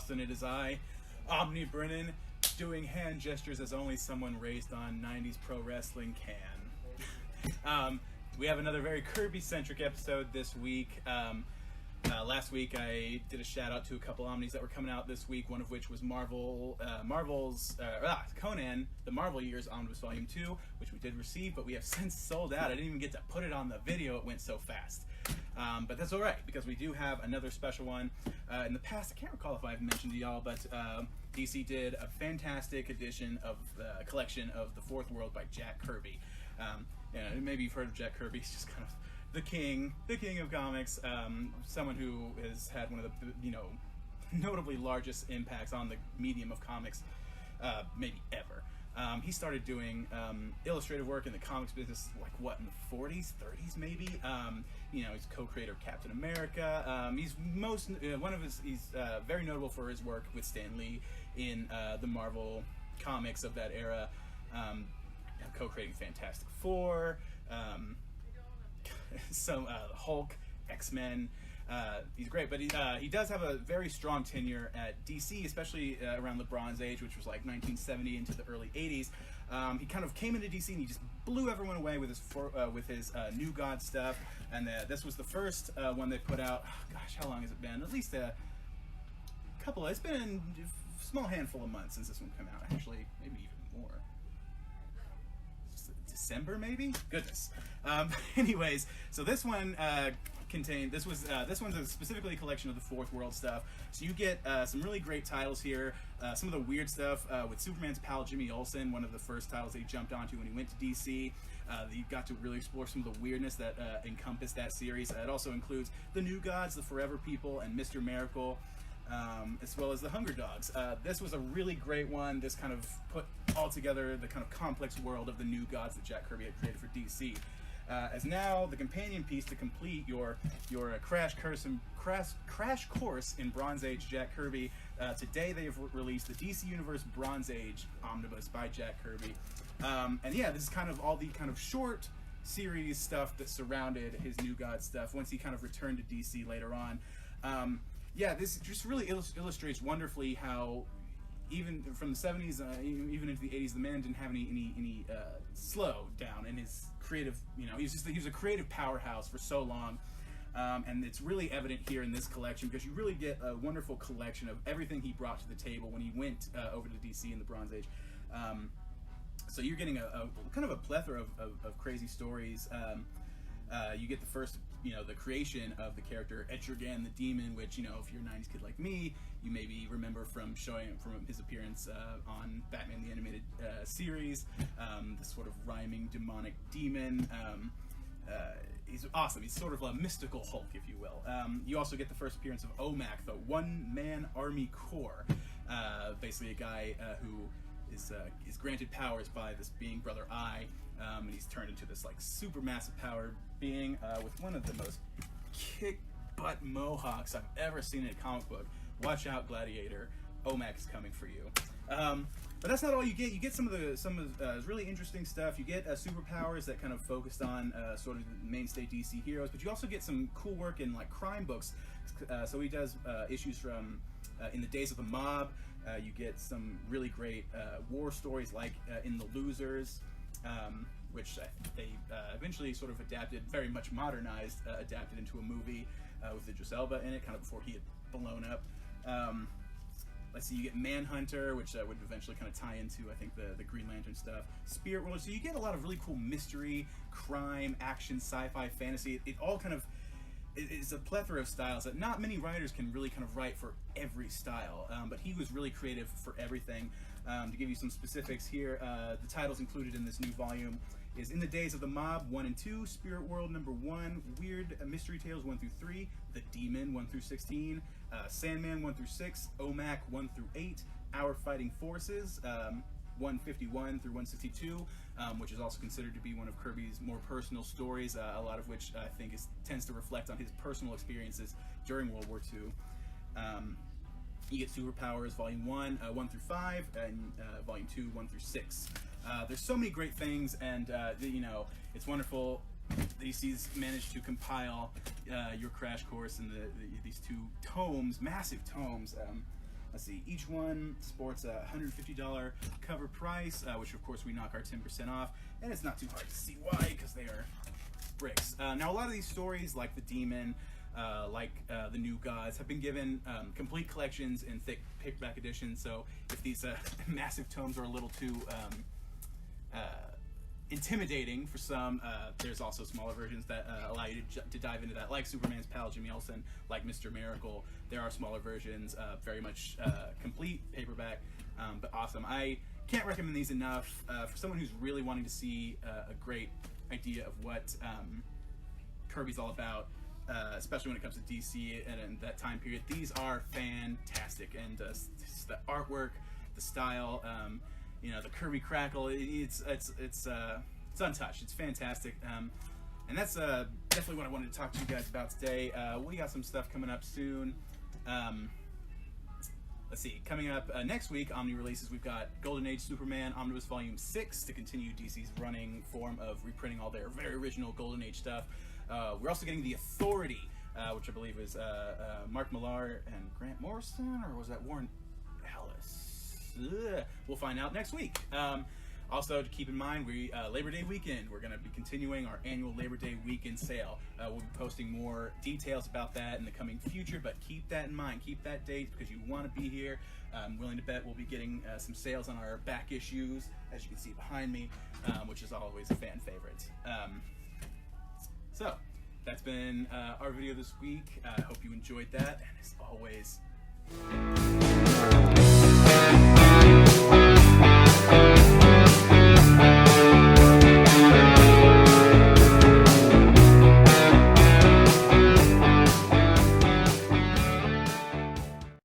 Boston, it is I, Omnibrennen, doing hand gestures as only someone raised on 90s pro wrestling can. We have another very Kirby-centric episode this week. Last week I did a shout out to a couple Omnis that were coming out this week, one of which was Marvel's Conan, the Marvel Years Omnibus Volume 2, which we did receive, but we have since sold out. I didn't even get to put it on the video, it went so fast. But that's alright, because we do have another special one. In the past, I can't recall if I've mentioned to y'all, but DC did a fantastic edition of the collection of The Fourth World by Jack Kirby. Maybe you've heard of Jack Kirby. He's just kind of the king of comics, someone who has had one of the notably largest impacts on the medium of comics, maybe ever. He started doing illustrative work in the comics business, like what, in the 40s, 30s maybe. He's co-creator of Captain America. He's very notable for his work with Stan Lee in the Marvel comics of that era, co-creating Fantastic Four. Hulk, X-Men. He's great, but he does have a very strong tenure at DC, especially around the Bronze Age, which was like 1970 into the early 80s. He kind of came into DC and he just blew everyone away with his New God stuff. And this was the first one they put out. Oh, gosh, how long has it been? At least a couple. It's been a small handful of months since this one came out. Actually, maybe even more. December, maybe? Goodness. Anyways, so this one this one's specifically a collection of the Fourth World stuff. So you get some really great titles here. Some of the weird stuff with Superman's pal Jimmy Olsen, one of the first titles that he jumped onto when he went to DC. You got to really explore some of the weirdness that encompassed that series. It also includes the New Gods, the Forever People, and Mr. Miracle. As well as the Hunger Dogs. This was a really great one. This kind of put all together the kind of complex world of the New Gods that Jack Kirby had created for DC. As now the companion piece to complete your crash course in Bronze Age Jack Kirby. Today they have released the DC Universe Bronze Age Omnibus by Jack Kirby. This is kind of all the kind of short series stuff that surrounded his New God stuff once he kind of returned to DC later on. This just really illustrates wonderfully how even from the 70s, even into the 80s, the man didn't have any slow down in his creative. He was a creative powerhouse for so long, and it's really evident here in this collection because you really get a wonderful collection of everything he brought to the table when he went over to DC in the Bronze Age. So you're getting a kind of a plethora of crazy stories. You get the first, the creation of the character Etrigan the Demon, which, if you're a 90s kid like me, you maybe remember from his appearance on Batman the Animated Series, this sort of rhyming demonic demon. He's awesome. He's sort of a mystical Hulk, if you will. You also get the first appearance of OMAC, the One-Man Army Corps, basically a guy who is granted powers by this being Brother Eye, and he's turned into this like super massive power being with one of the most kick-butt mohawks I've ever seen in a comic book. Watch out, Gladiator! OMAC is coming for you. But that's not all you get. You get some of really interesting stuff. You get superpowers that kind of focused on sort of the mainstay DC heroes, but you also get some cool work in like crime books. So he does issues from In the Days of the Mob. You get some really great war stories like in The Losers, which they eventually sort of very much modernized, adapted into a movie with Idris Elba in it, kind of before he had blown up. Let's see, you get Manhunter, which would eventually kind of tie into, I think, the Green Lantern stuff. Spirit World, so you get a lot of really cool mystery, crime, action, sci-fi, fantasy. It all kind of is a plethora of styles that not many writers can really kind of write for every style, but he was really creative for everything. To give you some specifics here, the titles included in this new volume is In the Days of the Mob 1 and 2, Spirit World number 1, Weird Mystery Tales 1 through 3, The Demon 1 through 16, Sandman 1 through 6, OMAC 1 through 8, Our Fighting Forces 151 through 162, which is also considered to be one of Kirby's more personal stories, a lot of which I think tends to reflect on his personal experiences during World War II. You get Superpowers Volume 1, 1 through 5, and Volume 2, 1 through 6. There's so many great things, and it's wonderful DC's managed to compile your crash course in these two tomes, massive tomes. Let's see, each one sports a $150 cover price, which of course we knock our 10% off, and it's not too hard to see why, because they are bricks. Now a lot of these stories, like the Demon, the New Gods, have been given complete collections in thick paperback editions, so if these massive tomes are a little too intimidating for some, there's also smaller versions that allow you to dive into that, like Superman's pal Jimmy Olsen, like Mr. Miracle. There are smaller versions, very much complete paperback, but awesome. I can't recommend these enough for someone who's really wanting to see a great idea of what Kirby's all about, especially when it comes to DC and that time period. These are fantastic, and the artwork, the style, you know, the Kirby crackle, it's untouched. It's fantastic, and that's definitely what I wanted to talk to you guys about today. We got some stuff coming up soon. Let's see, coming up next week, Omni releases. We've got Golden Age Superman Omnibus Volume 6 to continue DC's running form of reprinting all their very original Golden Age stuff. We're also getting The Authority, which I believe is Mark Millar and Grant Morrison, or was that Warren Ellis? Ugh. We'll find out next week. Also, to keep in mind, Labor Day weekend, we're going to be continuing our annual Labor Day weekend sale. We'll be posting more details about that in the coming future, but keep that in mind. Keep that date because you want to be here. I'm willing to bet we'll be getting some sales on our back issues, as you can see behind me, which is always a fan favorite. So, that's been our video this week. I hope you enjoyed that, and as always,